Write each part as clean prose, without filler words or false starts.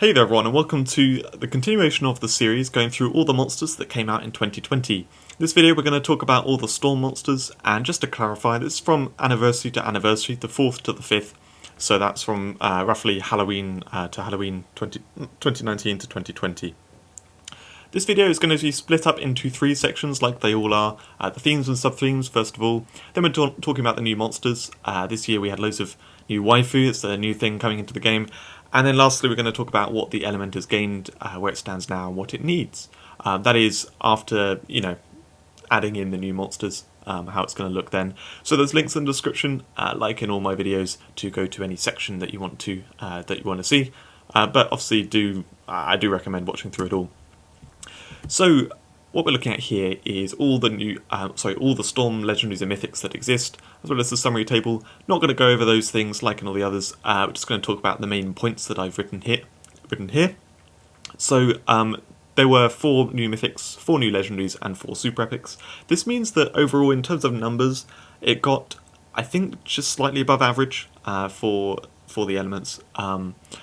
Hey there everyone, and welcome to the continuation of the series going through all the monsters that came out in 2020. In this video we're going to talk about all the Storm monsters, and just to clarify, this is from anniversary to anniversary, the 4th to the 5th, so that's from roughly Halloween to Halloween 2019 to 2020. This video is going to be split up into 3 sections like they all are, the themes and sub-themes first of all, then we're talking about the new monsters. This year we had loads of new waifu, it's a new thing coming into the game. And then lastly, we're going to talk about what the element has gained, where it stands now, and what it needs. That is, after, adding in the new monsters, how it's going to look then. So there's links in the description, like in all my videos, to go to any section that you want to see. But obviously, I do recommend watching through it all. So what we're looking at here is all the new, all the Storm Legendaries and Mythics that exist, as well as the summary table. New going to go over those things like in all the others. We're just going to talk about the main points that I've written here. So there were 4 new Mythics, 4 new Legendaries, and 4 Super Epics. This means that overall, in terms of numbers, it got, I think, just slightly above average for the elements.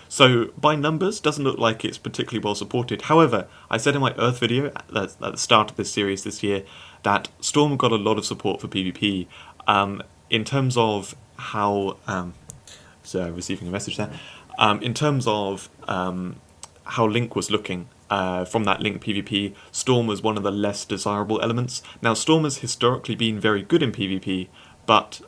So by numbers, doesn't look like it's particularly well supported. However, I said in my Earth video at the start of this series this year that Storm got a lot of support for PvP. In terms of how, so receiving a message there, in terms of how Link was looking, from that Link PvP, Storm was one of the less desirable elements. Now Storm has historically been very good in PvP, but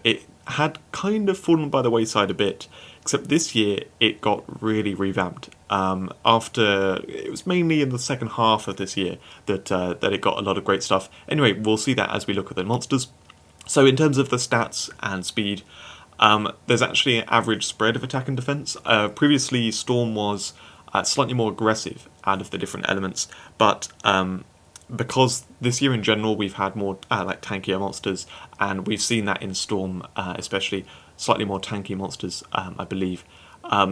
it had kind of fallen by the wayside a bit, except this year it got really revamped. After, it was mainly in the second half of this year that it got a lot of great stuff. Anyway, we'll see that as we look at the monsters. So in terms of the stats and speed, there's actually an average spread of attack and defense. Previously Storm was slightly more aggressive out of the different elements, but because this year in general we've had more tankier monsters, and we've seen that in Storm especially, slightly more tanky monsters, I believe.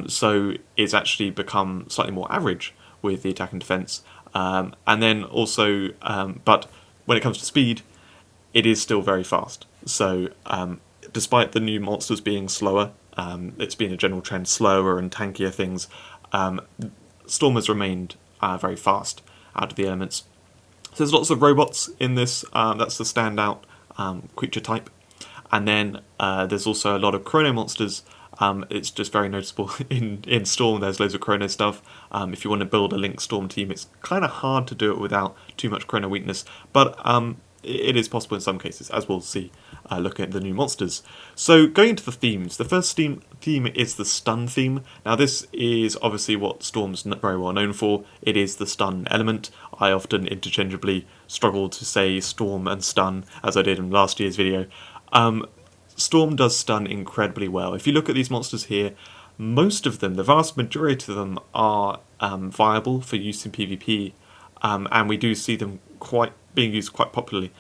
So it's actually become slightly more average with the attack and defense. And then also, but when it comes to speed, it is still very fast. So despite the new monsters being slower, it's been a general trend, slower and tankier things, Storm has remained very fast out of the elements. So there's lots of robots in this, that's the standout creature type. And then there's also a lot of chrono monsters. It's just very noticeable in Storm, there's loads of chrono stuff. If you want to build a Link Storm team, it's kind of hard to do it without too much chrono weakness, but it is possible in some cases, as we'll see looking at the new monsters. So going into the themes, the first theme is the stun theme. Now this is obviously what Storm's very well known for. It is the stun element. I often interchangeably struggle to say Storm and stun, as I did in last year's video. Storm does stun incredibly well. If you look at these monsters here, most of them, the vast majority of them, are viable for use in PvP, and we do see them being used quite popularly.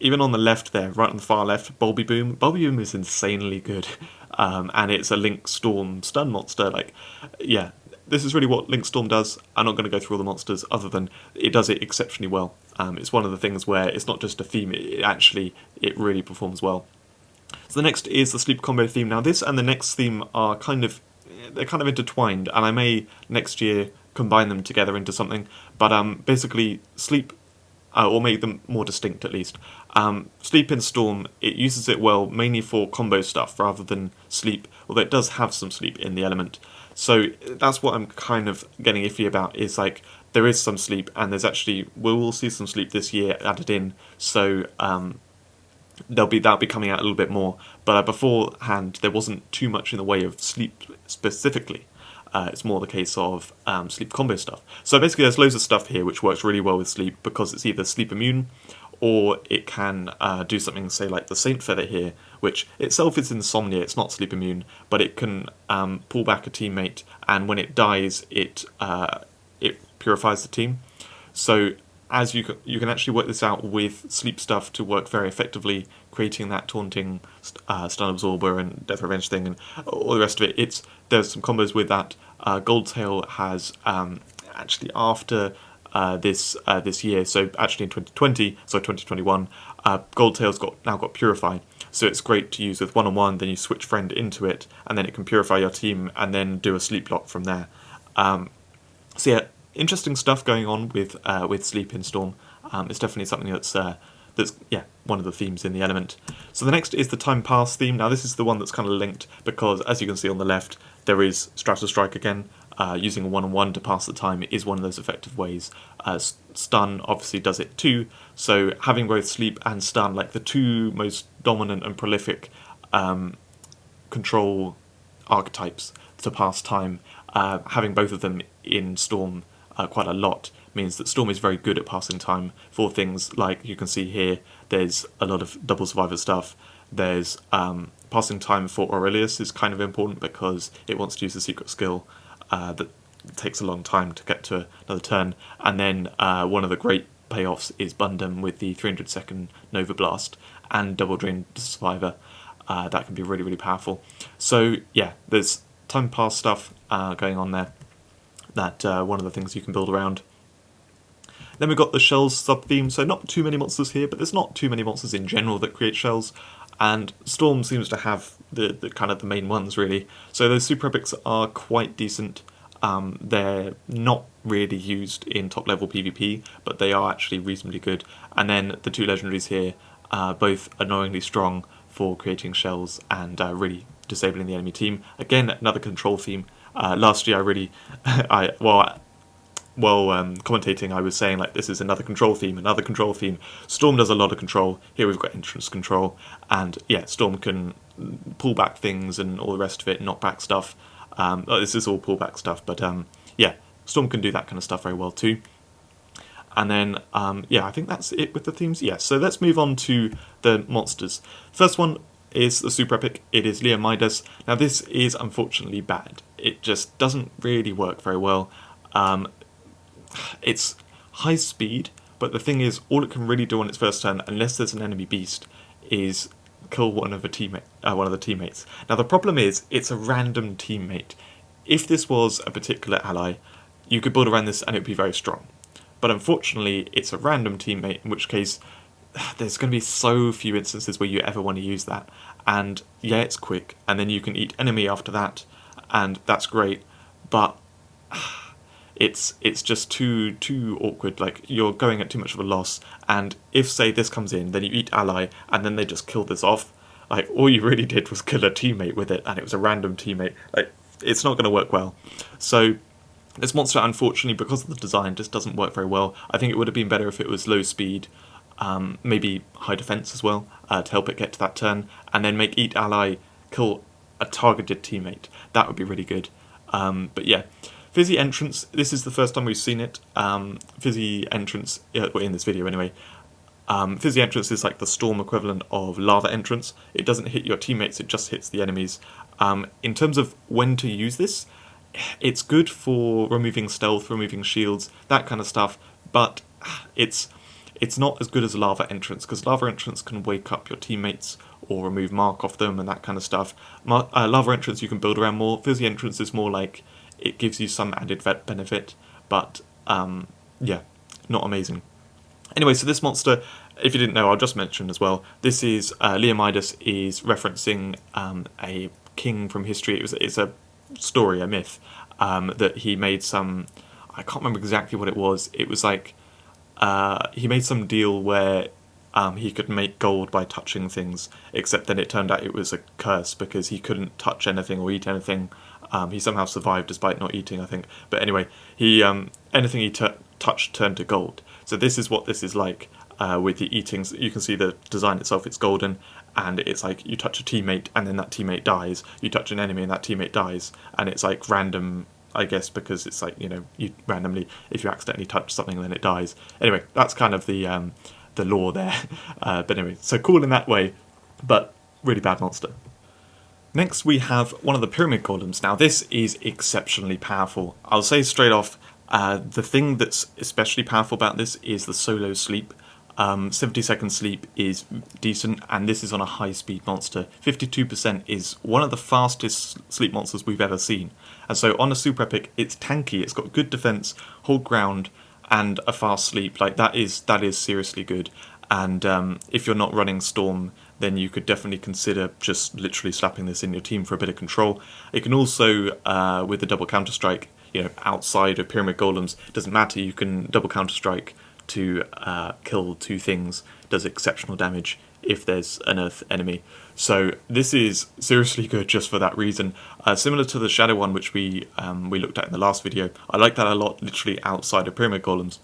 Even on the left there, right on the far left, Bulby Boom. Bulby Boom is insanely good, and it's a Link Storm stun monster. Yeah, this is really what Link Storm does. I'm not going to go through all the monsters, other than it does it exceptionally well. It's one of the things where it's not just a theme, it really performs well. So the next is the sleep combo theme. Now this and the next theme are they're kind of intertwined, and I may next year combine them together into something, but basically sleep, or make them more distinct at least. Sleep in Storm, it uses it well mainly for combo stuff rather than sleep, although it does have some sleep in the element. So that's what I'm kind of getting iffy about, is there is some sleep, and there's actually, we will see some sleep this year added in, so that'll be coming out a little bit more, but beforehand there wasn't too much in the way of sleep specifically. It's more the case of sleep combo stuff. So basically there's loads of stuff here which works really well with sleep, because it's either sleep immune, or it can do something, say like the Saint Feather here, which itself is insomnia, it's not sleep immune, but it can pull back a teammate, and when it dies it purifies the team. So as you can actually work this out with sleep stuff to work very effectively, creating that taunting stun absorber and death revenge thing and all the rest of it. There's some combos with that. Goldtail has actually after this year, so actually in 2021, Goldtail's now got Purify, so it's great to use with one-on-one, then you switch friend into it, and then it can purify your team, and then do a sleep lock from there. So yeah, interesting stuff going on with sleep in Storm. It's definitely something that's yeah, one of the themes in the element. So the next is the time pass theme. Now this is the one that's kind of linked because, as you can see on the left, there is Strike again. Using a 1-on-1 to pass the time is one of those effective ways. Stun obviously does it too, so having both sleep and stun, like the two most dominant and prolific control archetypes to pass time, having both of them in Storm quite a lot means that Storm is very good at passing time for things like, you can see here, there's a lot of double survivor stuff. There's passing time for Aurelius is kind of important because it wants to use a secret skill that takes a long time to get to another turn. And then one of the great payoffs is Bundam with the 300-second Nova Blast and Double Drain Survivor. That can be really, really powerful. So yeah, there's time pass stuff going on there. That one of the things you can build around. Then we've got the shells sub-theme, so not too many monsters here, but there's not too many monsters in general that create shells, and Storm seems to have the kind of the main ones, really. So those super epics are quite decent. They're not really used in top-level PvP, but they are actually reasonably good. And then the two legendaries here are both annoyingly strong for creating shells and really disabling the enemy team. Again, another control theme. Last year I really... While commentating, I was saying, like, this is another control theme. Storm does a lot of control. Here we've got entrance control. And, yeah, Storm can pull back things and all the rest of it, knock back stuff. This is all pullback stuff, but, yeah, Storm can do that kind of stuff very well, too. And then, yeah, I think that's it with the themes. Yeah, so let's move on to the monsters. First one is the super epic. It is Legendaries. Now, this is unfortunately bad. It just doesn't really work very well. It's high speed, but the thing is, all it can really do on its first turn, unless there's an enemy beast, is kill one of the teammates. Now the problem is, it's a random teammate. If this was a particular ally, you could build around this and it would be very strong. But unfortunately, it's a random teammate, in which case, there's going to be so few instances where you ever want to use that. And yeah, it's quick, and then you can eat enemy after that, and that's great, but it's just too awkward. Like, you're going at too much of a loss, and if, say, this comes in, then you eat ally, and then they just kill this off. Like, all you really did was kill a teammate with it, and it was a random teammate. Like, it's not going to work well. So this monster, unfortunately, because of the design, just doesn't work very well. I think it would have been better if it was low speed, maybe high defense as well, to help it get to that turn, and then make eat ally kill a targeted teammate. That would be really good. But yeah. Fizzy Entrance, this is the first time we've seen it. Fizzy Entrance, well, in this video anyway. Fizzy Entrance is like the Storm equivalent of Lava Entrance. It doesn't hit your teammates, it just hits the enemies. In terms of when to use this, it's good for removing stealth, removing shields, that kind of stuff, but it's not as good as Lava Entrance, because Lava Entrance can wake up your teammates or remove mark off them and that kind of stuff. Lava Entrance you can build around more. Fizzy Entrance is more like, it gives you some added benefit, but yeah, not amazing. Anyway, so this monster, if you didn't know, I'll just mention as well, this is, Legendaries is referencing a king from history. It's a story, a myth, that he made some, I can't remember exactly what it was. It was like, he made some deal where he could make gold by touching things, except then it turned out it was a curse because he couldn't touch anything or eat anything. He somehow survived despite not eating, I think. But anyway, he anything he touched turned to gold. So this is what this is like with the eating. You can see the design itself, it's golden, and it's like you touch a teammate and then that teammate dies. You touch an enemy and that teammate dies. And it's like random, I guess, because it's like, you know, you randomly, if you accidentally touch something, then it dies. Anyway, that's kind of the lore there. But anyway, so cool in that way, but really bad monster. Next we have one of the pyramid golems. Now this is exceptionally powerful. I'll say straight off, the thing that's especially powerful about this is the solo sleep. 70-second sleep is decent, and this is on a high speed monster. 52% is one of the fastest sleep monsters we've ever seen. And so on a super epic, it's tanky, it's got good defense, hold ground, and a fast sleep. Like, that is seriously good. And if you're not running Storm, then you could definitely consider just literally slapping this in your team for a bit of control. It can also, with the double counter-strike, outside of Pyramid Golems, it doesn't matter, you can double counter-strike to kill 2 things, does exceptional damage if there's an Earth enemy. So this is seriously good just for that reason. Similar to the Shadow one, which we looked at in the last video, I like that a lot, literally outside of Pyramid Golems.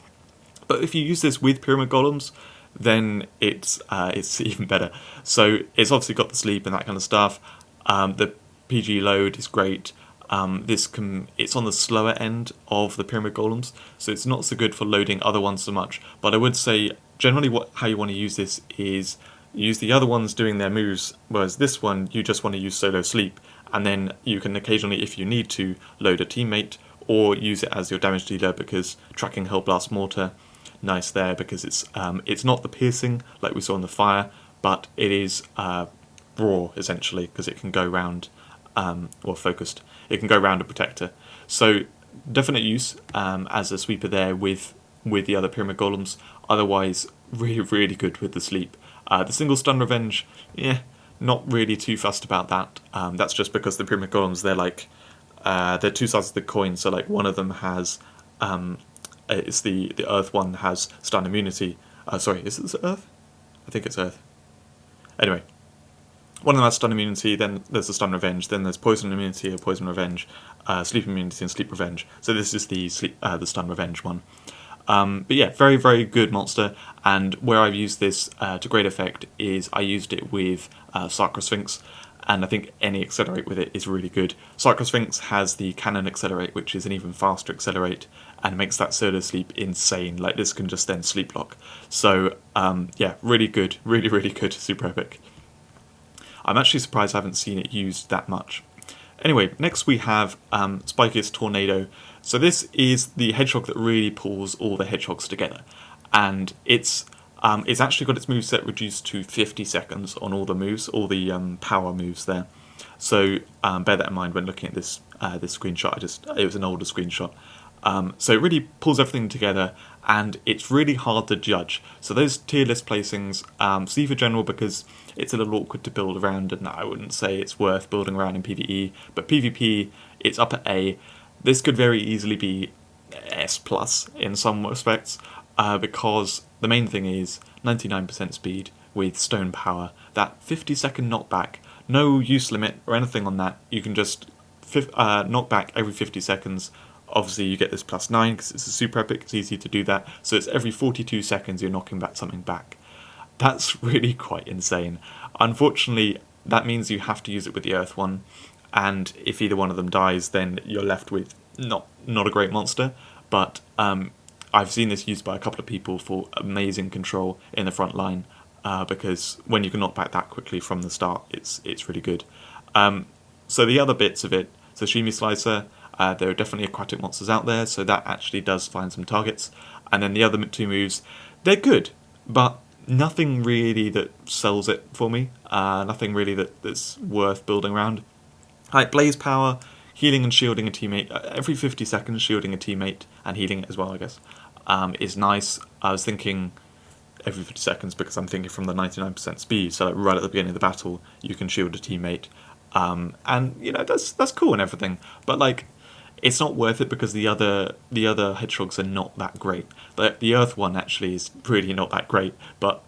But if you use this with Pyramid Golems, then it's even better. So it's obviously got the sleep and that kind of stuff. The PG load is great. It's on the slower end of the Pyramid Golems, so it's not so good for loading other ones so much. But I would say generally how you want to use this is use the other ones doing their moves, whereas this one you just want to use solo sleep, and then you can occasionally, if you need to, load a teammate or use it as your damage dealer, because tracking Hellblast Mortar, nice there, because it's not the piercing like we saw in the fire, but it is raw essentially, because it can go round or focused. It can go round a protector. So definite use as a sweeper there with the other Pyramid Golems. Otherwise, really good with the sleep. The single stun revenge, not really too fussed about that. That's just because the Pyramid Golems, they're 2 sides of the coin. So like one of them has it's the Earth one has stun immunity. Sorry, is it Earth? I think it's Earth. Anyway, one of them has stun immunity, then there's the stun revenge, then there's poison immunity or poison revenge, sleep immunity and sleep revenge. So this is the stun revenge one. But yeah, very, very good monster, and where I've used this to great effect is I used it with Sacrosphinx, and I think any accelerate with it is really good. Sacrosphinx has the cannon accelerate, which is an even faster accelerate, and makes that solo sleep insane. Like, this can just then sleep lock. So yeah, really good, really, really good, super epic. I'm actually surprised I haven't seen it used that much. Anyway, next we have Spikiest Tornado. So this is the hedgehog that really pulls all the hedgehogs together, and it's actually got its moveset reduced to 50 seconds on all the moves, all the power moves there. So bear that in mind when looking at this screenshot. It was an older screenshot. So it really pulls everything together, and it's really hard to judge. So those tier list placings, C for general because it's a little awkward to build around, and I wouldn't say it's worth building around in PvE, but PvP, it's up at A. This could very easily be S+ in some respects, because the main thing is 99% speed with stone power, that 50-second knockback, no use limit or anything on that. You can just knock back every 50 seconds. Obviously you get this +9 because it's a super epic, it's easy to do that, so it's every 42 seconds you're knocking back something back. That's really quite insane. Unfortunately, that means you have to use it with the Earth one, and if either one of them dies, then you're left with not a great monster, but I've seen this used by a couple of people for amazing control in the front line, because when you can knock back that quickly from the start, it's really good. So the other bits of it, Sashimi Slicer, there are definitely aquatic monsters out there, so that actually does find some targets. And then the other 2 moves, they're good, but nothing really that sells it for me. Nothing really that's worth building around. Like Blaze Power, healing and shielding a teammate, every 50 seconds shielding a teammate, and healing it as well, I guess, is nice. I was thinking every 50 seconds because I'm thinking from the 99% speed, so like right at the beginning of the battle, you can shield a teammate. And, that's cool and everything, but like, it's not worth it because the other hedgehogs are not that great. The Earth one actually is really not that great, but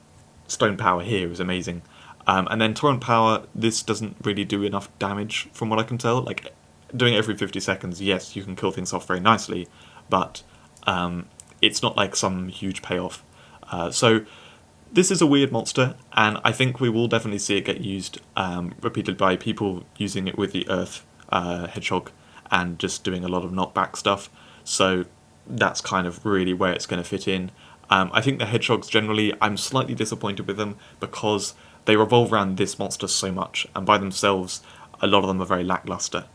Stone Power here is amazing. And then Torrent Power, this doesn't really do enough damage from what I can tell. Like, doing it every 50 seconds, yes, you can kill things off very nicely, but it's not like some huge payoff. So this is a weird monster, and I think we will definitely see it get used repeated by people using it with the Earth hedgehog and just doing a lot of knockback stuff. So that's kind of really where it's going to fit in. I think the hedgehogs generally, I'm slightly disappointed with them because they revolve around this monster so much, and by themselves, a lot of them are very lackluster.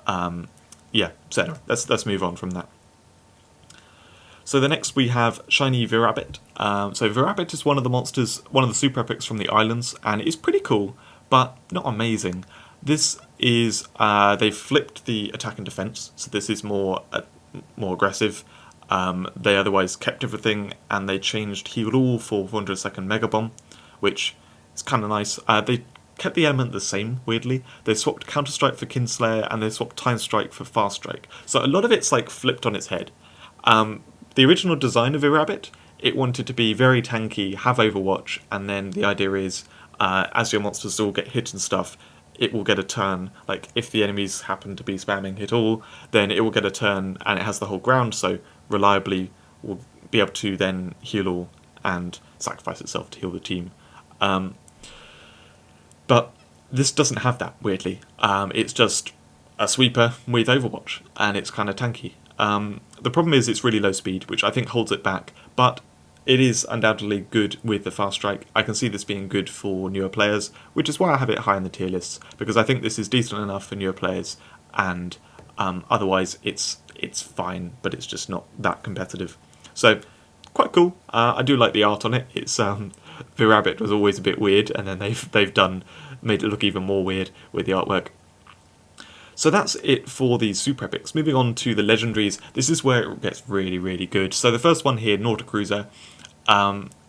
Yeah, so let's move on from that. So the next we have Shiny Virabbit. So Virabbit is one of the monsters, one of the super epics from the islands, and it's pretty cool, but not amazing. This is, they've flipped the attack and defense, so this is more aggressive. They otherwise kept everything, and they changed Heal All for 400 second Mega Bomb, which It's kind of nice. They kept the element the same, weirdly. They swapped Counter Strike for Kinslayer, and they swapped Time Strike for Fast Strike. So a lot of it's like flipped on its head. The original design of Rabbit, it wanted to be very tanky, have Overwatch, and then the idea is, as your monsters all get hit and stuff, it will get a turn. Like, if the enemies happen to be spamming hit all, then it will get a turn, and it has the whole ground, so reliably will be able to then heal all and sacrifice itself to heal the team. But this doesn't have that, weirdly. It's just a sweeper with Overwatch, and it's kind of tanky. The problem is it's really low speed, which I think holds it back, but it is undoubtedly good with the Fast Strike. I can see this being good for newer players, which is why I have it high in the tier lists, because I think this is decent enough for newer players, and otherwise it's fine, but it's just not that competitive. So, quite cool. I do like the art on it. It's the rabbit was always a bit weird, and then they've made it look even more weird with the artwork. So that's it for the super epics. Moving on to the legendaries, this is where it gets really, really good. So the first one here, Nautacruiser.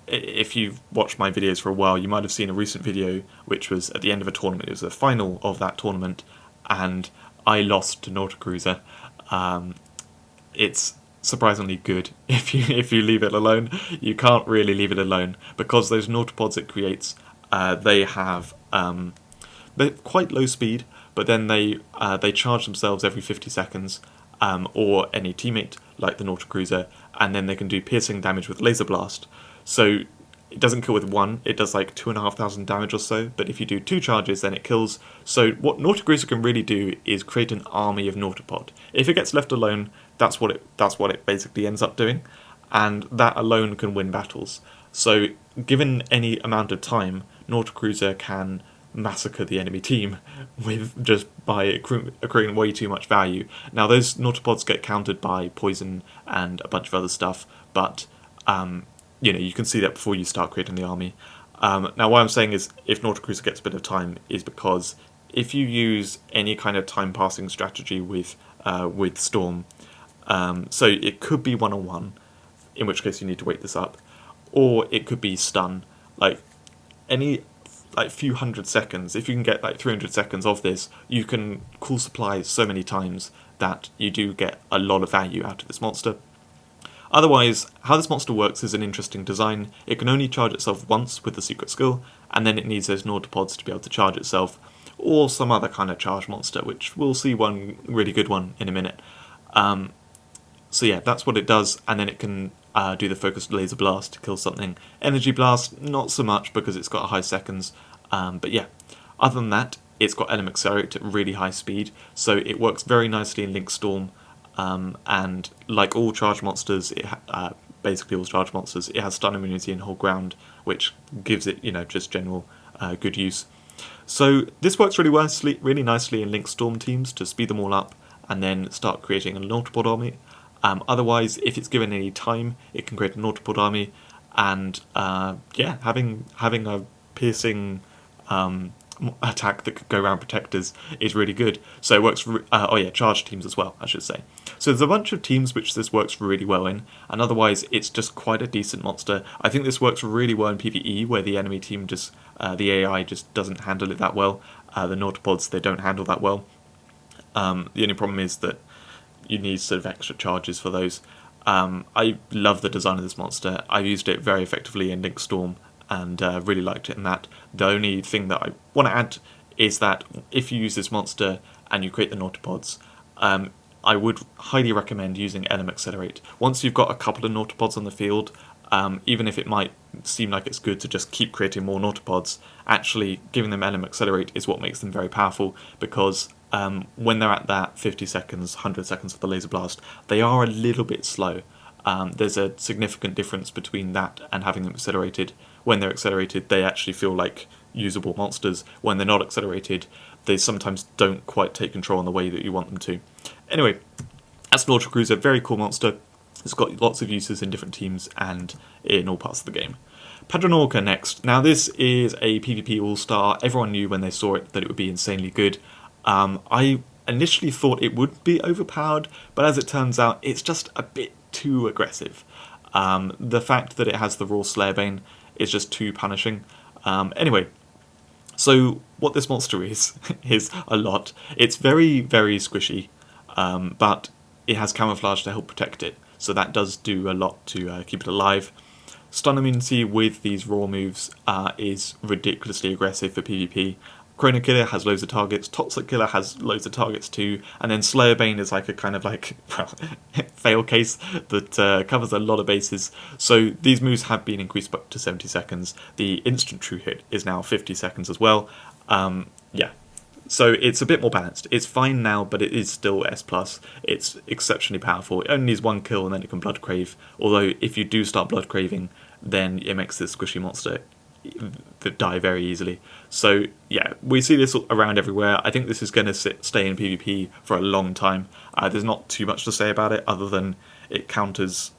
If you've watched my videos for a while, you might have seen a recent video which was at the end of a tournament. It was the final of that tournament, and I lost to Nautacruiser. It's surprisingly good if you leave it alone. You can't really leave it alone, because those Nautapods it creates, they're quite low speed, but then they charge themselves every 50 seconds, or any teammate, like the Nautacruiser, and then they can do piercing damage with Laser Blast. So it doesn't kill with one, it does like 2,500 damage or so, but if you do 2 charges, then it kills. So what Nautacruiser can really do is create an army of Nautapod. If it gets left alone, that's what it basically ends up doing, and that alone can win battles. So given any amount of time, Nautacruiser can massacre the enemy team with just by accruing way too much value. Now those Nautapods get countered by poison and a bunch of other stuff, but you can see that before you start creating the army. Now what I'm saying is, if Nautacruiser gets a bit of time, is because if you use any kind of time passing strategy with Storm, so it could be 1-on-1, in which case you need to wait this up, or it could be stun, like any few hundred seconds. If you can get like 300 seconds of this, you can cool supplies so many times that you do get a lot of value out of this monster. Otherwise, how this monster works is an interesting design. It can only charge itself once with the secret skill, and then it needs those Nautapods to be able to charge itself, or some other kind of charge monster, which we'll see one really good one in a minute. So yeah, that's what it does, and then it can do the focused laser blast to kill something. Energy blast, not so much because it's got high seconds, but yeah. Other than that, it's got Element Accelerate at really high speed, so it works very nicely in Link Storm, and like all charge monsters, basically all charge monsters, it has stun immunity and hold ground, which gives it, just general good use. So this works really nicely in Link Storm teams to speed them all up, and then start creating a Nautapod army. Otherwise, if it's given any time, it can create a Nautapod army, and having a piercing attack that could go around protectors is really good. So it works. Charge teams as well, I should say. So there's a bunch of teams which this works really well in, and otherwise it's just quite a decent monster. I think this works really well in PvE, where the enemy team the AI just doesn't handle it that well. The Nautapods, they don't handle that well. The only problem is that you need sort of extra charges for those. I love the design of this monster. I've used it very effectively in Link Storm, and really liked it in that. The only thing that I want to add is that if you use this monster and you create the Nautapods, I would highly recommend using Element Accelerate. Once you've got a couple of Nautapods on the field, even if it might seem like it's good to just keep creating more Nautapods, actually giving them Element Accelerate is what makes them very powerful, because when they're at that 50 seconds, 100 seconds of the laser blast, they are a little bit slow. There's a significant difference between that and having them accelerated. When they're accelerated, they actually feel like usable monsters. When they're not accelerated, they sometimes don't quite take control in the way that you want them to. Anyway, that's Nautacruiser, very cool monster. It's got lots of uses in different teams and in all parts of the game. Padronorca next. Now this is a PvP all-star. Everyone knew when they saw it that it would be insanely good. I initially thought it would be overpowered, but as it turns out, it's just a bit too aggressive. The fact that it has the raw Slayerbane is just too punishing. Anyway, So what this monster is, is a lot. It's very, very squishy, but it has camouflage to help protect it, so that does do a lot to keep it alive. Stun immunity with these raw moves is ridiculously aggressive for PvP. Chrono Killer has loads of targets, Toxic Killer has loads of targets too, and then Slayer Bane is like a kind of like, well, fail case that covers a lot of bases. So these moves have been increased up to 70 seconds. The instant true hit is now 50 seconds as well. Yeah, so it's a bit more balanced. It's fine now, but it is still S+. It's exceptionally powerful. It only needs one kill and then it can blood crave, although if you do start blood craving, then it makes this squishy monster that die very easily. So yeah, we see this around everywhere. I think this is going to stay in PvP for a long time. There's not too much to say about it other than it counters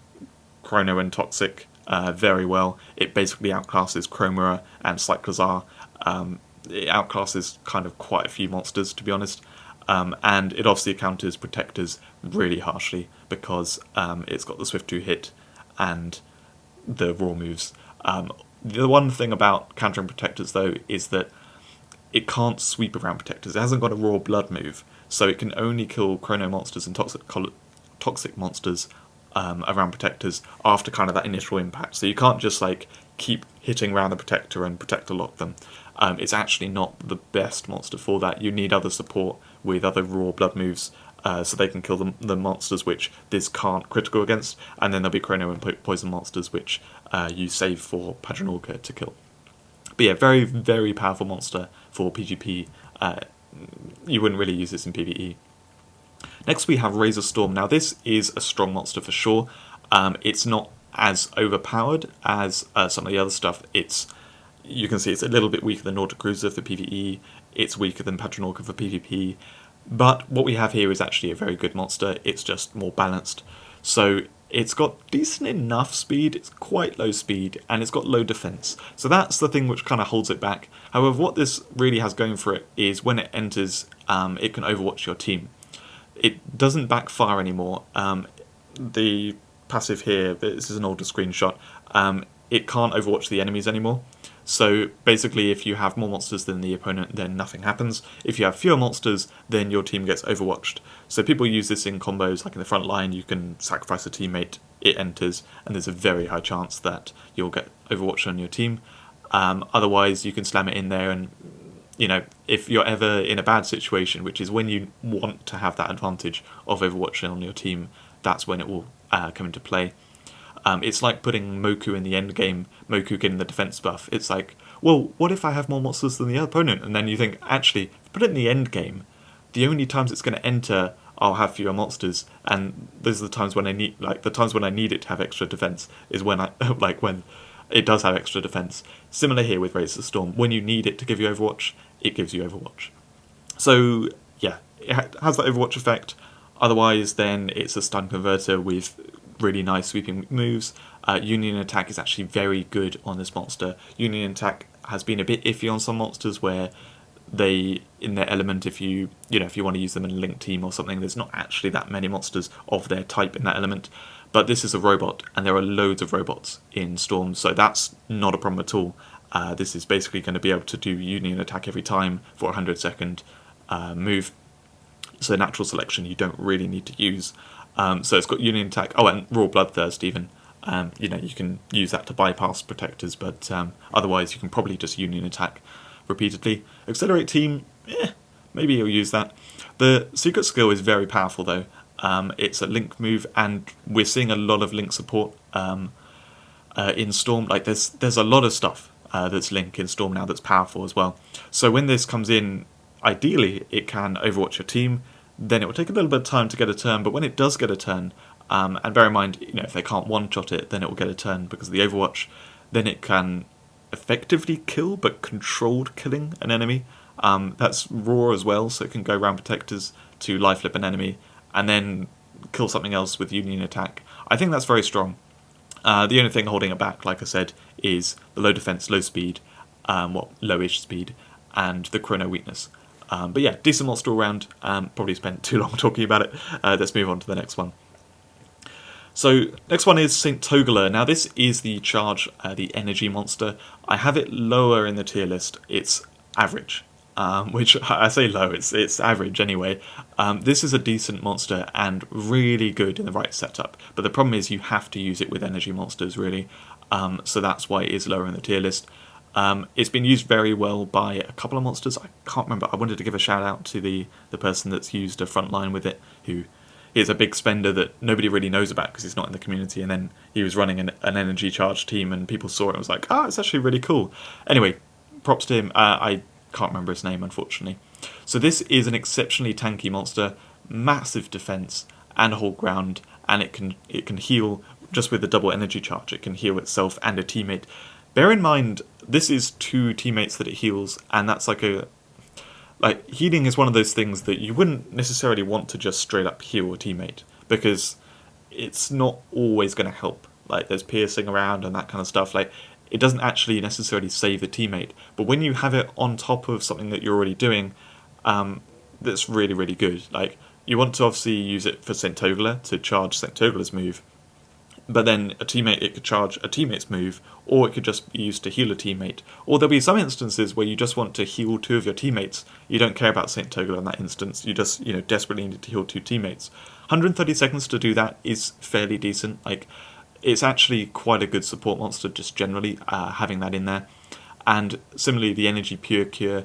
Chrono and Toxic very well. It basically outclasses Chromera and Cyclozar. It outclasses kind of quite a few monsters, to be honest. And it obviously counters Protectors really harshly because it's got the Swift 2 hit and the raw moves. The one thing about countering Protectors, though, is that it can't sweep around Protectors. It hasn't got a raw blood move, so it can only kill Chrono monsters and toxic monsters around Protectors after kind of that initial impact. So you can't just like keep hitting around the Protector and Protector lock them. It's actually not the best monster for that. You need other support with other raw blood moves so they can kill the monsters which this can't critical against, and then there'll be Chrono and Poison monsters which you save for Padronorka to kill. But yeah, very, very powerful monster for PvP. You wouldn't really use this in PvE. Next we have Razor Storm. Now this is a strong monster for sure. It's not as overpowered as some of the other stuff. You can see it's a little bit weaker than Nordic Cruiser for PvE. It's weaker than Padronorka for PvP. But what we have here is actually a very good monster. It's just more balanced. So it's got decent enough speed, it's quite low speed, and it's got low defense. So that's the thing which kind of holds it back. However, what this really has going for it is when it enters, it can overwatch your team. It doesn't backfire anymore. The passive here, this is an older screenshot, it can't overwatch the enemies anymore. So basically if you have more monsters than the opponent, then nothing happens. If you have fewer monsters, then your team gets overwatched. So people use this in combos, like in the front line, you can sacrifice a teammate, it enters, and there's a very high chance that you'll get overwatched on your team. Otherwise, you can slam it in there and, you know, if you're ever in a bad situation, which is when you want to have that advantage of overwatching on your team, that's when it will come into play. It's like putting Moku in the end game, Moku getting the defense buff. It's like, well, what if I have more monsters than the opponent? And then you think, actually, if you put it in the end game, the only times it's going to enter, I'll have fewer monsters, and those are the times when I need, like the times when I need it to have extra defense is when I, like when it does have extra defense. Similar here with Razor Storm. When you need it to give you Overwatch, it gives you Overwatch. So yeah, it has that Overwatch effect. Otherwise, then it's a stun converter with really nice sweeping moves. Union Attack is actually very good on this monster. Union Attack has been a bit iffy on some monsters where they, in their element, if you want to use them in a linked team or something, there's not actually that many monsters of their type in that element. But this is a robot, and there are loads of robots in Storm, so that's not a problem at all. This is basically going to be able to do Union Attack every time for a 100-second move. So natural selection you don't really need to use. So it's got Union Attack, and Raw Bloodthirst even. You can use that to bypass Protectors, but otherwise you can probably just Union Attack repeatedly. Accelerate Team, maybe you'll use that. The secret skill is very powerful though. It's a link move, and we're seeing a lot of link support in Storm. Like there's a lot of stuff that's link in Storm now that's powerful as well. So when this comes in, ideally it can overwatch your team. Then it will take a little bit of time to get a turn, but when it does get a turn, and bear in mind, if they can't one-shot it, then it will get a turn because of the Overwatch, then it can effectively kill, but controlled killing an enemy. That's raw as well, so it can go around Protectors to life flip an enemy, and then kill something else with Union Attack. I think that's very strong. The only thing holding it back, like I said, is the low defense, low speed, lowish speed, and the Chrono weakness. But yeah, decent monster all round. Probably spent too long talking about it. Let's move on to the next one. So next one is St. Togala. Now this is the charge, the energy monster. I have it lower in the tier list. It's average. Which I say low, it's average anyway. This is a decent monster and really good in the right setup, but the problem is you have to use it with energy monsters really, so that's why it is lower in the tier list. It's been used very well by a couple of monsters. I can't remember. I wanted to give a shout out to the person that's used a frontline with it, who is a big spender that nobody really knows about because he's not in the community, and then he was running an energy charge team and people saw it and was like, oh, it's actually really cool. Anyway, props to him. I can't remember his name, unfortunately. So this is an exceptionally tanky monster, massive defense and hold ground, and it can heal just with the double energy charge. It can heal itself and a teammate. Bear in mind, this is 2 teammates that it heals, and that's like healing is one of those things that you wouldn't necessarily want to just straight up heal a teammate, because it's not always going to help. Like, there's piercing around and that kind of stuff. Like, it doesn't actually necessarily save the teammate, but when you have it on top of something that you're already doing, that's really, really good. Like, you want to obviously use it for Centogla to charge Centogla's move, but then it could charge a teammate's move, or it could just be used to heal a teammate. Or there'll be some instances where you just want to heal 2 of your teammates. You don't care about Saint Togla in that instance. You just, desperately need to heal 2 teammates. 130 seconds to do that is fairly decent. Like, it's actually quite a good support monster, just generally, having that in there. And similarly, the Energy Pure Cure,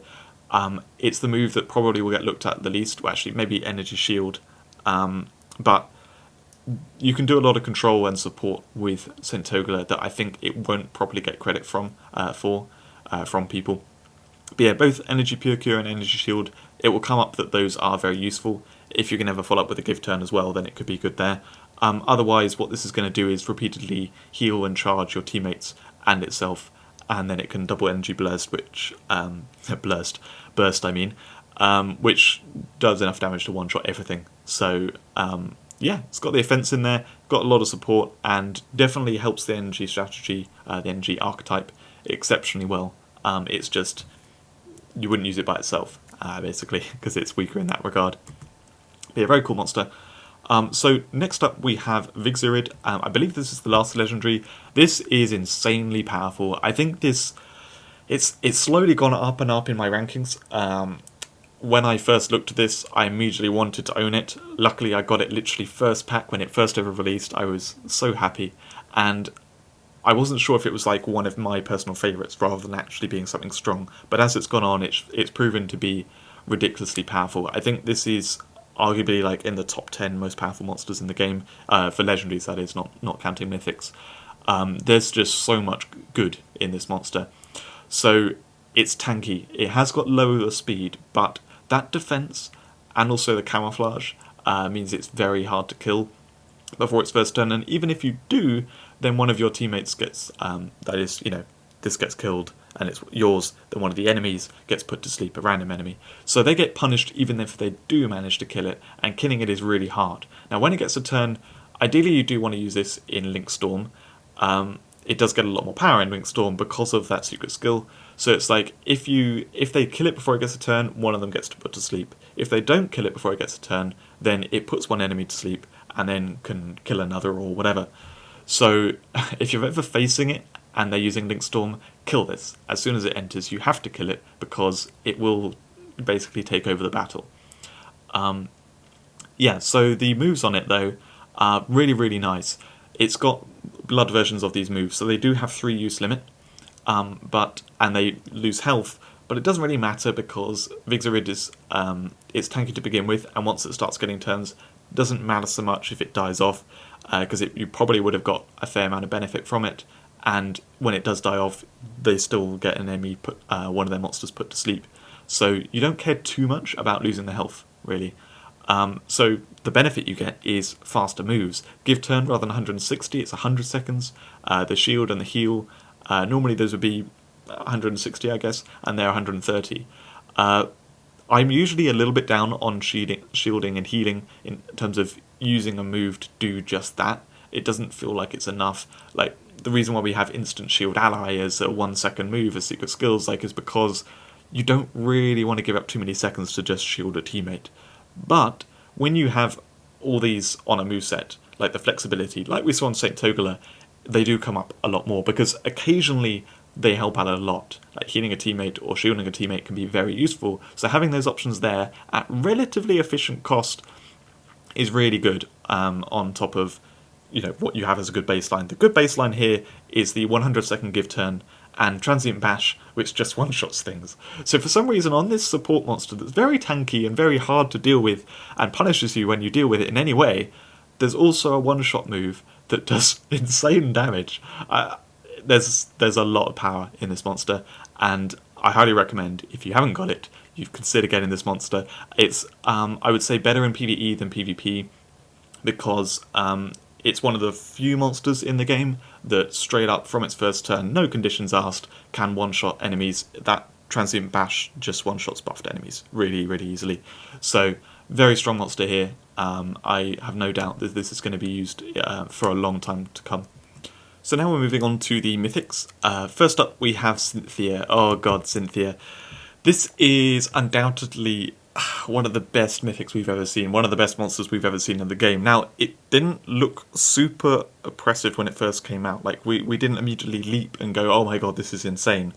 it's the move that probably will get looked at the least. Well, actually, maybe Energy Shield, but you can do a lot of control and support with Centogla that I think it won't properly get credit from people. But yeah, both Energy Pure Cure and Energy Shield, it will come up that those are very useful. If you can ever follow up with a give turn as well, then it could be good there. Otherwise, what this is going to do is repeatedly heal and charge your teammates and itself, and then it can double energy burst, which which does enough damage to one-shot everything. So yeah, it's got the offense in there, got a lot of support, and definitely helps the energy strategy, the energy archetype, exceptionally well. It's just, you wouldn't use it by itself, basically, because it's weaker in that regard. But yeah, very cool monster. So next up we have Vigzorid. I believe this is the last legendary. This is insanely powerful. I think it's slowly gone up and up in my rankings. When I first looked at this, I immediately wanted to own it. Luckily, I got it literally first pack when it first ever released. I was so happy, and I wasn't sure if it was like one of my personal favourites rather than actually being something strong. But as it's gone on, it's proven to be ridiculously powerful. I think this is arguably like in the top 10 most powerful monsters in the game, for legendaries that is, not counting mythics. There's just so much good in this monster. So it's tanky. It has got lower speed, but that defense and also the camouflage means it's very hard to kill before its first turn. And even if you do, then one of your teammates gets, this gets killed and it's yours, then one of the enemies gets put to sleep, a random enemy. So they get punished even if they do manage to kill it, and killing it is really hard. Now when it gets a turn, ideally you do want to use this in Link Storm. It does get a lot more power in Link Storm because of that secret skill. So it's like, if they kill it before it gets a turn, one of them gets to put to sleep. If they don't kill it before it gets a turn, then it puts one enemy to sleep and then can kill another or whatever. So if you're ever facing it and they're using Link Storm, kill this. As soon as it enters, you have to kill it because it will basically take over the battle. Yeah, so the moves on it though are really, really nice. It's got blood versions of these moves, so they do have 3 use limit. And they lose health, but it doesn't really matter because Vigzorid is it's tanky to begin with, and once it starts getting turns, it doesn't matter so much if it dies off, because you probably would have got a fair amount of benefit from it, and when it does die off, they still get an enemy one of their monsters put to sleep. So you don't care too much about losing the health, really. So the benefit you get is faster moves. Give turn rather than 160, it's 100 seconds. The shield and the heal, normally those would be 160, I guess, and they're 130. I'm usually a little bit down on shielding and healing in terms of using a move to do just that. It doesn't feel like it's enough. Like, the reason why we have instant shield ally as a 1 second move as secret skills, like, is because you don't really want to give up too many seconds to just shield a teammate. But when you have all these on a moveset, like the flexibility, like we saw on Saint Togla, they do come up a lot more, because occasionally they help out a lot. Like healing a teammate or shielding a teammate can be very useful. So having those options there at relatively efficient cost is really good, on top of what you have as a good baseline. The good baseline here is the 100-second give turn and transient bash, which just one-shots things. So for some reason on this support monster that's very tanky and very hard to deal with and punishes you when you deal with it in any way, there's also a one-shot move that does insane damage. There's a lot of power in this monster, and I highly recommend, if you haven't got it, you consider getting this monster. It's, I would say, better in PvE than PvP, because it's one of the few monsters in the game that straight up from its first turn, no conditions asked, can one-shot enemies. That transient bash just one-shots buffed enemies really, really easily. So, very strong monster here. I have no doubt that this is going to be used for a long time to come. So now we're moving on to the Mythics. First up we have Cynthia. Oh god, Cynthia. This is undoubtedly one of the best Mythics we've ever seen, one of the best monsters we've ever seen in the game. Now, it didn't look super oppressive when it first came out. Like, we didn't immediately leap and go, oh my god, this is insane.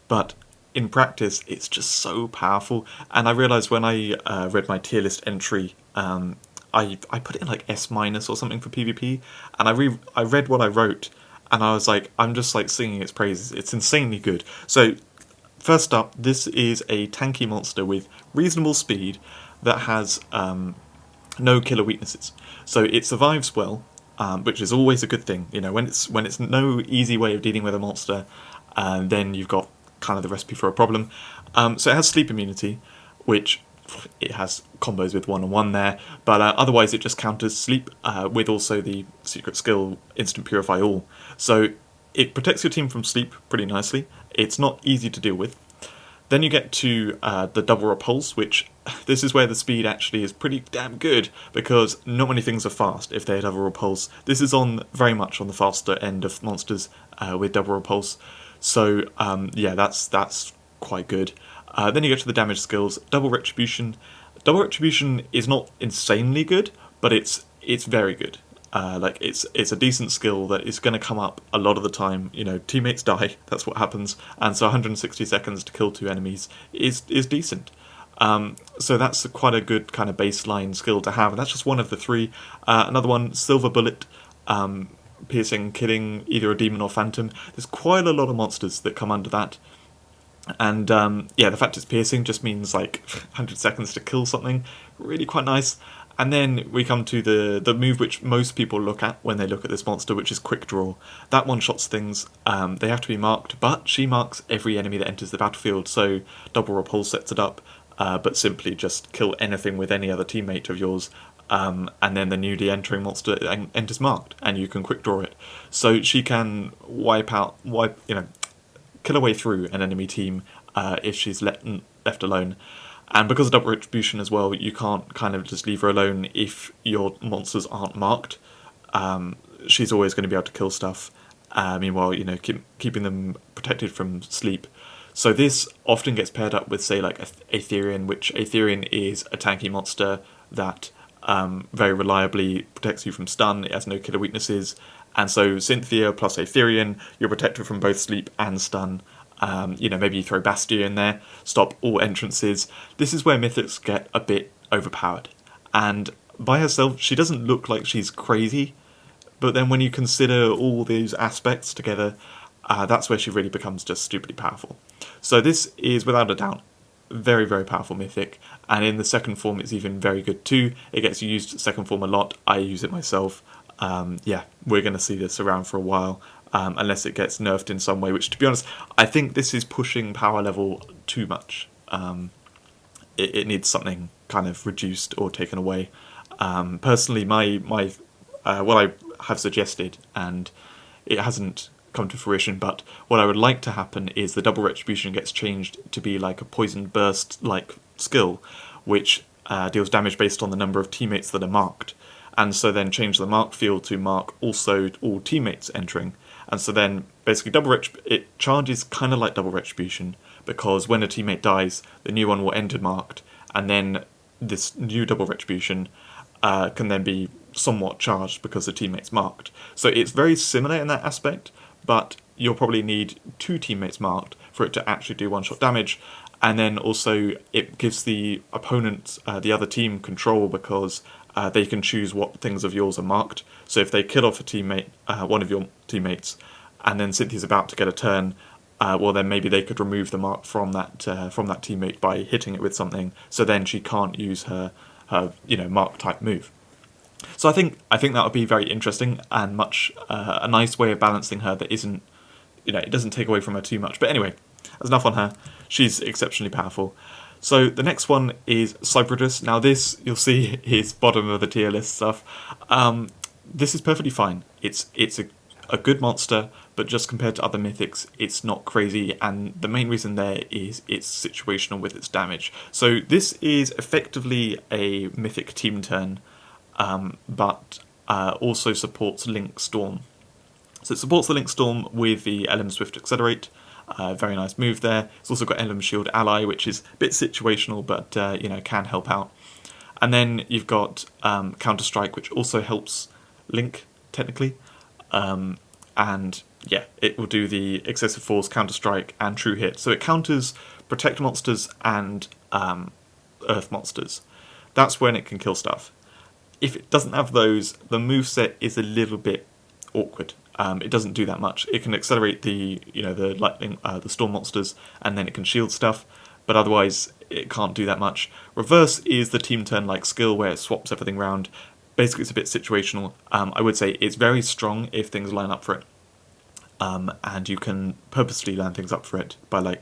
But in practice, it's just so powerful. And I realised when I read my tier list entry, I put it in like S- or something for PvP, and I read what I wrote, and I was like, I'm just like singing its praises. It's insanely good. So, first up, this is a tanky monster with reasonable speed that has no killer weaknesses. So it survives well, which is always a good thing. When it's no easy way of dealing with a monster, then you've got kind of the recipe for a problem. So it has sleep immunity, which it has combos with 1-on-1 there, but otherwise it just counters sleep with also the secret skill Instant Purify All. So it protects your team from sleep pretty nicely. It's not easy to deal with. Then you get to the double repulse, which this is where the speed actually is pretty damn good, because not many things are fast if they double repulse. This is very much on the faster end of monsters with double repulse. So yeah, that's quite good. Then you get to the damage skills. Double retribution. Double retribution is not insanely good, but it's very good. Like it's a decent skill that is going to come up a lot of the time. Teammates die, that's what happens, and so 160 seconds to kill 2 enemies is decent. So that's quite a good kind of baseline skill to have, and that's just one of the 3. Another one, Silver Bullet, piercing, killing either a demon or phantom. There's quite a lot of monsters that come under that. And yeah, the fact it's piercing just means like 100 seconds to kill something, really quite nice. And then we come to the move which most people look at when they look at this monster, which is Quick Draw. That one-shots things. They have to be marked, but she marks every enemy that enters the battlefield, so Double Repulse sets it up, but simply just kill anything with any other teammate of yours, and then the newly entering monster enters marked, and you can Quick Draw it. So she can kill her way through an enemy team if she's left alone. And because of double retribution as well, you can't kind of just leave her alone if your monsters aren't marked. She's always going to be able to kill stuff. Meanwhile, keeping them protected from sleep. So this often gets paired up with, say, like Aetherian, which Aetherian is a tanky monster that very reliably protects you from stun. It has no killer weaknesses. And so Cynthia plus Aetherian, you're protected from both sleep and stun. Maybe you throw Bastia in there, stop all entrances. This is where Mythics get a bit overpowered. And by herself, she doesn't look like she's crazy, but then when you consider all these aspects together, that's where she really becomes just stupidly powerful. So this is, without a doubt, very, very powerful Mythic, and in the second form it's even very good too. It gets used second form a lot. I use it myself. Yeah, we're going to see this around for a while. Unless it gets nerfed in some way, which, to be honest, I think this is pushing power level too much. It needs something kind of reduced or taken away. Personally, my what I have suggested, and it hasn't come to fruition, but what I would like to happen is the double retribution gets changed to be like a poison burst like skill, which deals damage based on the number of teammates that are marked. And so then change the mark field to mark also all teammates entering. And so then basically it charges kind of like double retribution, because when a teammate dies, the new one will enter marked, and then this new double retribution can then be somewhat charged because the teammate's marked. So it's very similar in that aspect, but you'll probably need 2 teammates marked for it to actually do one-shot damage. And then also it gives the opponent, the other team, control because they can choose what things of yours are marked. So if they kill off a teammate, one of your teammates, and then Cynthia's about to get a turn, well then maybe they could remove the mark from that teammate by hitting it with something. So then she can't use her mark type move. So I think that would be very interesting and much a nice way of balancing her that isn't, it doesn't take away from her too much. But anyway, that's enough on her. She's exceptionally powerful. So the next one is Cyberus. Now this, you'll see, is bottom of the tier list stuff. This is perfectly fine. It's a good monster, but just compared to other mythics, it's not crazy, and the main reason there is it's situational with its damage. So this is effectively a mythic team turn, but also supports Link Storm. So it supports the Link Storm with the LM Swift Accelerate. Very nice move there. It's also got LM Shield Ally, which is a bit situational, but can help out. And then you've got Counter Strike, which also helps Link technically. And yeah, it will do the Excessive Force, Counter Strike, and True Hit. So it counters Protect monsters and Earth monsters. That's when it can kill stuff. If it doesn't have those, the moveset is a little bit awkward. It doesn't do that much. It can accelerate the lightning, the storm monsters, and then it can shield stuff. But otherwise, it can't do that much. Reverse is the team turn like skill where it swaps everything around. Basically, it's a bit situational. I would say it's very strong if things line up for it, and you can purposely line things up for it by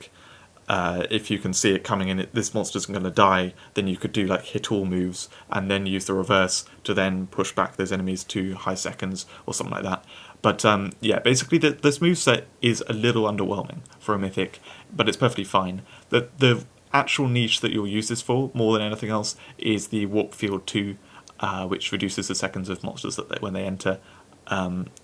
if you can see it coming in, this monster's going to die, then you could do like hit all moves and then use the reverse to then push back those enemies to high seconds or something like that. But yeah, basically this moveset is a little underwhelming for a mythic, but it's perfectly fine. The actual niche that you'll use this for, more than anything else, is the Warp Field 2, which reduces the seconds of monsters when they enter,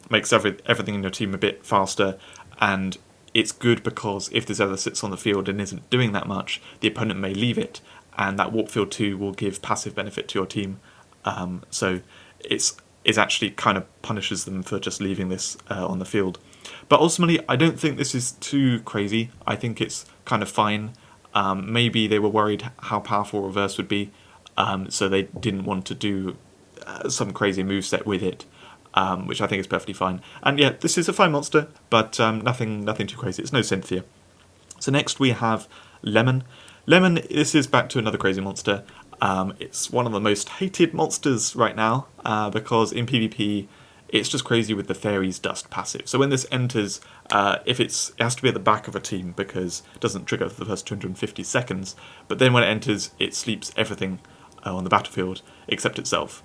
makes everything in your team a bit faster, and it's good because if this other sits on the field and isn't doing that much, the opponent may leave it, and that Warp Field 2 will give passive benefit to your team. So it actually kind of punishes them for just leaving this on the field. But ultimately, I don't think this is too crazy. I think it's kind of fine. Maybe they were worried how powerful Reverse would be, so they didn't want to do some crazy moveset with it. Which I think is perfectly fine. And yeah, this is a fine monster, but nothing too crazy. It's no Cynthia. So next we have Lemon. Lemon, this is back to another crazy monster. It's one of the most hated monsters right now, because in PvP, it's just crazy with the Fairy's Dust passive. So when this enters, it has to be at the back of a team because it doesn't trigger for the first 250 seconds, but then when it enters, it sleeps everything on the battlefield except itself.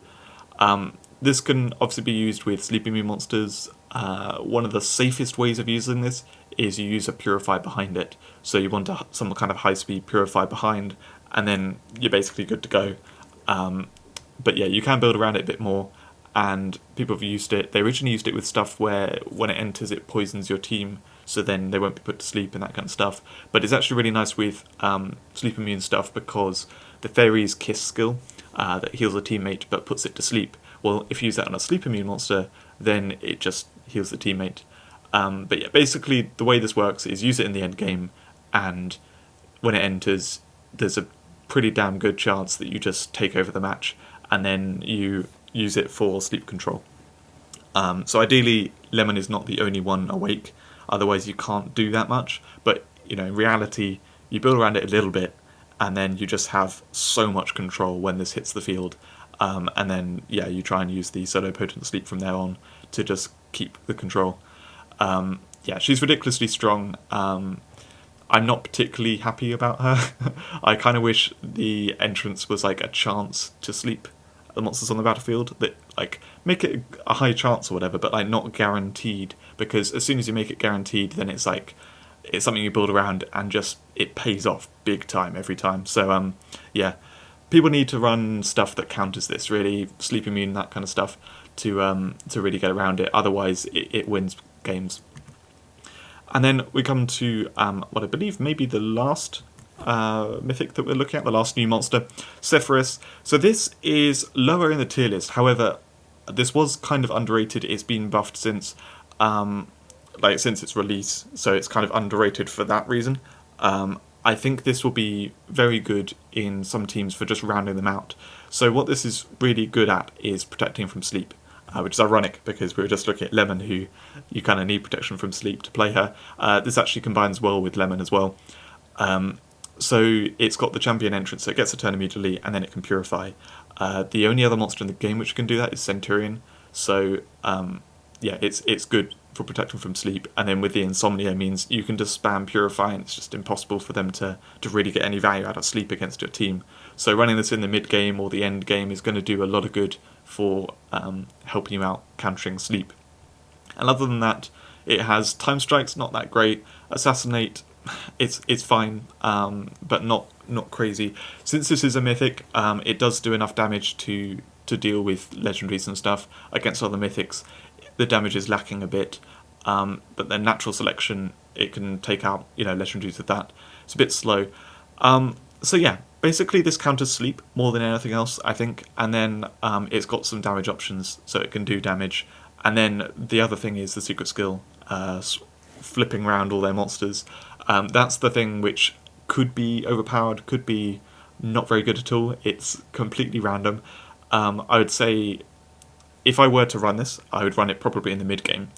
This can obviously be used with sleep immune monsters. One of the safest ways of using this is you use a Purify behind it. So you want some kind of high-speed Purify behind, and then you're basically good to go. But yeah, you can build around it a bit more, and people have used it. They originally used it with stuff where when it enters it poisons your team, so then they won't be put to sleep and that kind of stuff. But it's actually really nice with sleep immune stuff because the Fairy's Kiss skill that heals a teammate but puts it to sleep. Well, if you use that on a sleep immune monster, then it just heals the teammate. But yeah, basically the way this works is use it in the end game, and when it enters, there's a pretty damn good chance that you just take over the match, and then you use it for sleep control. So ideally, Lemon is not the only one awake, otherwise you can't do that much. But in reality, you build around it a little bit, and then you just have so much control when this hits the field. And then, yeah, you try and use the solo potent sleep from there on to just keep the control. Yeah, she's ridiculously strong. I'm not particularly happy about her. I kind of wish the entrance was like a chance to sleep the monsters on the battlefield. That make it a high chance or whatever, but not guaranteed. Because as soon as you make it guaranteed, then it's it's something you build around and just it pays off big time every time. So yeah. People need to run stuff that counters this, really, sleep immune, that kind of stuff, to really get around it. Otherwise, it wins games. And then we come to what I believe may be the last mythic that we're looking at, the last new monster, Zephyrus. So this is lower in the tier list. However, this was kind of underrated. It's been buffed since. like since its release, so it's kind of underrated for that reason. I think this will be very good in some teams for just rounding them out. So what this is really good at is protecting from sleep, which is ironic because we were just looking at Lemon, who you kind of need protection from sleep to play her. This actually combines well with Lemon as well. So it's got the champion entrance, so it gets a turn immediately, and then it can purify. The only other monster in the game which can do that is Centurion. So yeah, it's good for protection from sleep, and then with the insomnia means you can just spam purify, and it's just impossible for them to really get any value out of sleep against your team. So running this in the mid game or the end game is going to do a lot of good for helping you out countering sleep. And other than that, it has time strikes, not that great. Assassinate, it's fine, but not crazy. Since this is a mythic, it does do enough damage to deal with legendaries and stuff. Against other mythics, the damage is lacking a bit, but then natural selection, it can take out legendaries with that. It's a bit slow. So yeah, basically this counters sleep more than anything else, I think, and then it's got some damage options, so it can do damage. And then the other thing is the secret skill, flipping around all their monsters. That's the thing which could be overpowered, could be not very good at all. It's completely random. I would say if I were to run this, I would run it probably in the mid game.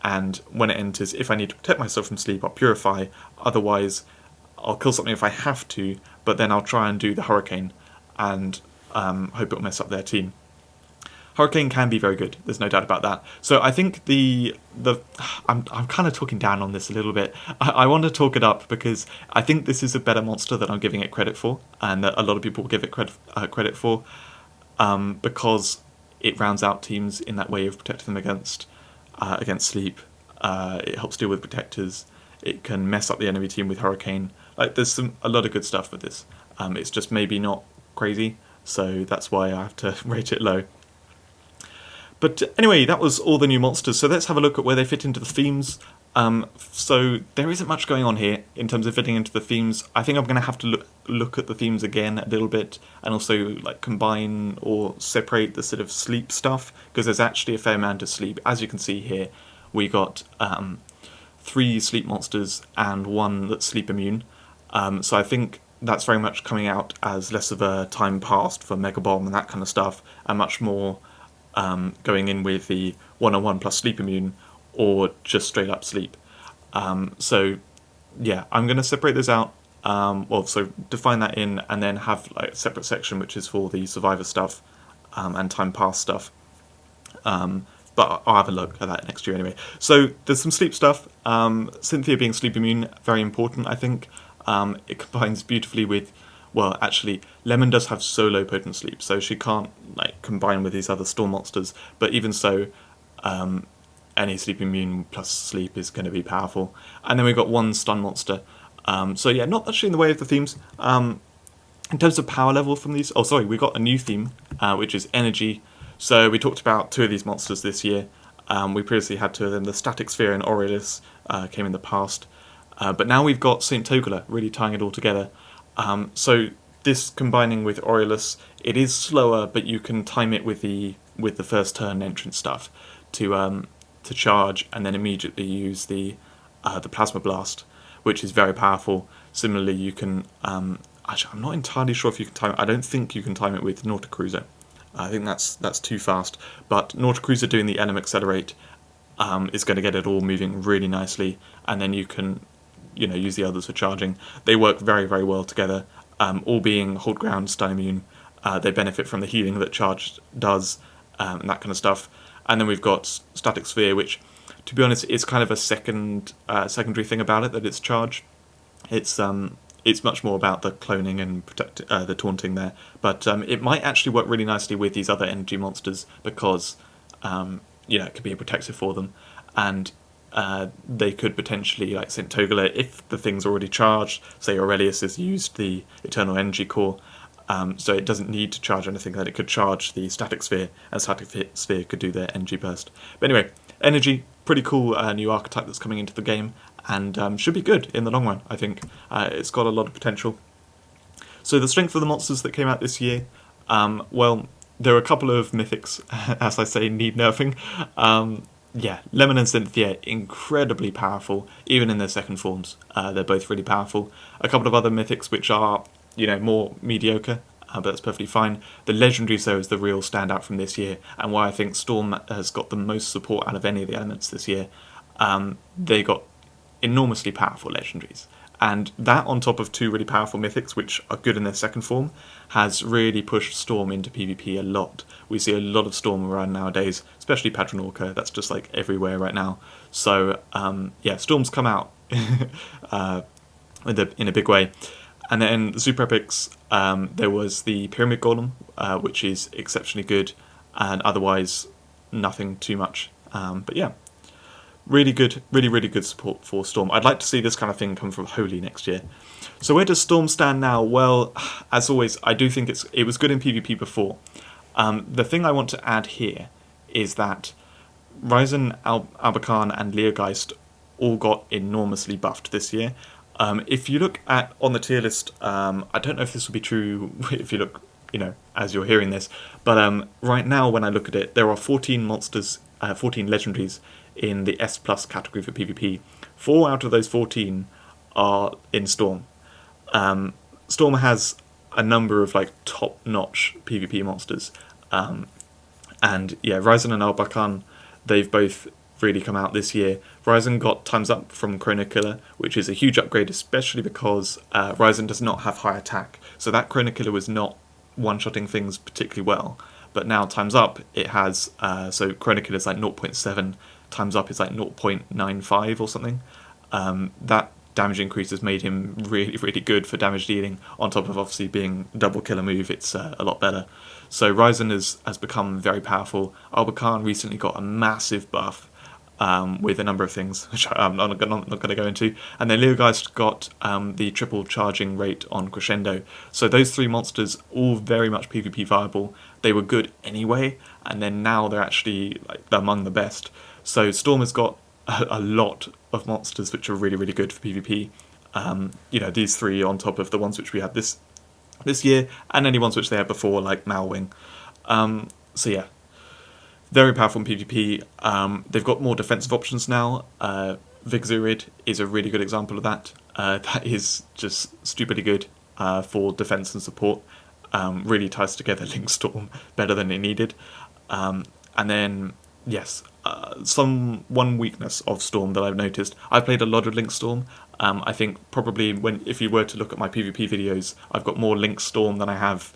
And when it enters, if I need to protect myself from sleep, I'll purify. Otherwise, I'll kill something if I have to, but then I'll try and do the Hurricane and hope it'll mess up their team. Hurricane can be very good, there's no doubt about that. So I think I'm kind of talking down on this a little bit. I want to talk it up because I think this is a better monster than I'm giving it credit for, and that a lot of people give it credit for, because it rounds out teams in that way of protecting them against sleep. It helps deal with protectors. It can mess up the enemy team with Hurricane. Like there's a lot of good stuff with this. It's just maybe not crazy, so that's why I have to rate it low. But anyway, that was all the new monsters, so let's have a look at where they fit into the themes. So there isn't much going on here in terms of fitting into the themes. I think I'm going to have to look at the themes again a little bit, and also like combine or separate the sort of sleep stuff, because there's actually a fair amount of sleep. As you can see here, we got 3 sleep monsters and 1 that's sleep immune. So I think that's very much coming out as less of a time passed for Mega Bomb and that kind of stuff, and much more going in with the 1/1 plus sleep immune, or just straight up sleep. So yeah, I'm going to separate this out, so define that in, and then have like a separate section which is for the survivor stuff and time pass stuff. But I'll have a look at that next year anyway. So there's some sleep stuff. Cynthia being sleep immune, very important, I think. It combines beautifully with, well, actually, Lemon does have so low potent sleep, so she can't like combine with these other storm monsters. But even so, any sleep immune plus sleep is going to be powerful. And then we've got 1 stun monster. So yeah, not much in the way of the themes. In terms of power level from these, we've got a new theme, which is energy. So we talked about 2 of these monsters this year. We previously had 2 of them. The Static Sphere and Aurelius came in the past. But now we've got St. Togula, really tying it all together. So this combining with Aurelius, it is slower, but you can time it with the first turn entrance stuff to charge, and then immediately use the Plasma Blast, which is very powerful. Similarly, you can actually, I'm not entirely sure if you can time it. I don't think you can time it with Nautacruiser. I think that's too fast. But Nautacruiser doing the Enem Accelerate is going to get it all moving really nicely, and then you can use the others for charging. They work very, very well together. All being hold ground, stun immune. They benefit from the healing that charge does, and that kind of stuff. And then we've got Static Sphere, which, to be honest, is kind of a secondary thing about it, that it's charge. It's much more about the cloning and the taunting there. But it might actually work really nicely with these other energy monsters, because it could be a protective for them. And they could potentially, like St. Togula, if the thing's already charged, say Aurelius has used the Eternal Energy Core, so it doesn't need to charge anything, that it could charge the Static Sphere, and Static Sphere could do their energy burst. But anyway, energy, pretty cool new archetype that's coming into the game, and should be good in the long run, I think. It's got a lot of potential. So the strength of the monsters that came out this year, well, there are a couple of mythics, as I say, need nerfing. yeah, Lemon and Cynthia, incredibly powerful, even in their second forms. They're both really powerful. A couple of other mythics which are, more mediocre, but that's perfectly fine. The Legendaries, though, is the real standout from this year, and why I think Storm has got the most support out of any of the elements this year. They got enormously powerful Legendaries. And that, on top of two really powerful mythics, which are good in their second form, has really pushed Storm into PvP a lot. We see a lot of Storm around nowadays, especially Patronorca. That's just like everywhere right now. So yeah, Storm's come out in a big way. And then the Super Epics, there was the Pyramid Golem, which is exceptionally good, and otherwise nothing too much. But yeah. Really good, really good support for Storm. I'd like to see this kind of thing come from Holy next year. So where does Storm stand now? Well, as always, I do think it was good in PvP before. The thing I want to add here is that Ryzen, Albacan, and Leogeist all got enormously buffed this year. If you look at on the tier list, I don't know if this will be true if you look, as you're hearing this, but right now when I look at it, there are 14 monsters, 14 legendaries in the S+ category for PvP. 4 out of those 14 are in Storm. Storm has a number of top-notch PvP monsters, and yeah, Ryzen and Albacan, they've both really come out this year. Ryzen got Times Up from Chrono Killer, which is a huge upgrade, especially because Ryzen does not have high attack, so that Chrono Killer was not one-shotting things particularly well. But now Times Up, it has, so Chrono Killer is like 0.7, Times Up is like 0.95 or something. That damage increase has made him really good for damage dealing, on top of obviously being double killer move, it's a lot better. So Ryzen has become very powerful. Albacan recently got a massive buff with a number of things, which I'm not going to go into. And then Leogeist got the triple charging rate on Crescendo. So those three monsters, all very much PvP viable. They were good anyway, and then now they're actually among the best. So Storm has got a lot of monsters which are really good for PvP. These three on top of the ones which we had this year, and any ones which they had before, like Malwing. So yeah, very powerful in PvP. They've got more defensive options now. Vixurid is a really good example of that. That is just stupidly good for defense and support. Really ties together Link Storm better than it needed. And then, yes, one weakness of Storm that I've noticed. I've played a lot of Link Storm. I think probably if you were to look at my PvP videos, I've got more Link Storm than I have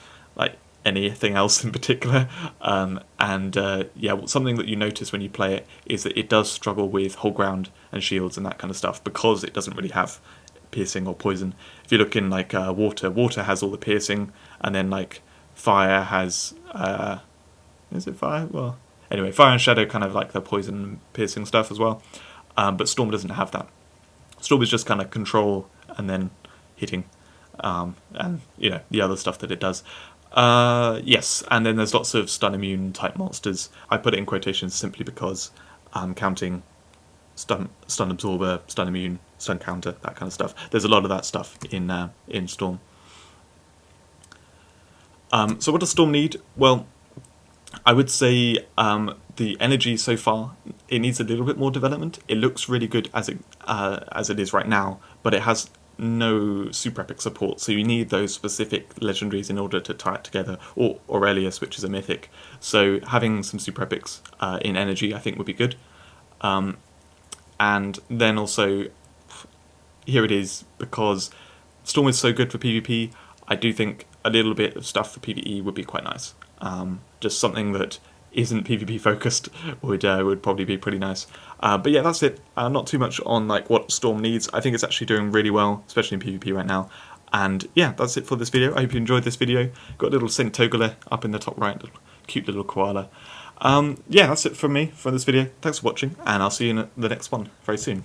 anything else in particular. Yeah, something that you notice when you play it is that it does struggle with hold ground and shields and that kind of stuff, because it doesn't really have piercing or poison. If you look in water has all the piercing, and then fire has is it fire? Well, anyway, fire and shadow kind of the poison piercing stuff as well. But Storm doesn't have that. Storm is just kind of control and then hitting, and the other stuff that it does. Yes, and then there's lots of stun immune type monsters. I put it in quotations simply because I'm counting stun absorber, stun immune, stun counter, that kind of stuff. There's a lot of that stuff in Storm. So what does Storm need? Well, I would say the energy so far, it needs a little bit more development. It looks really good as it is right now, but it has no super epic support, so you need those specific legendaries in order to tie it together, or Aurelius, which is a mythic. So having some super epics in energy, I think, would be good. And then also, here it is, because Storm is so good for PvP, I do think a little bit of stuff for PvE would be quite nice. Just something that isn't PvP focused would probably be pretty nice. But yeah, that's it. Not too much on what Storm needs. I think it's actually doing really well, especially in PvP right now. And yeah, that's it for this video. I hope you enjoyed this video. Got a little Saint Toggle up in the top right, cute little koala. Yeah, that's it from me for this video. Thanks for watching, and I'll see you in the next one very soon.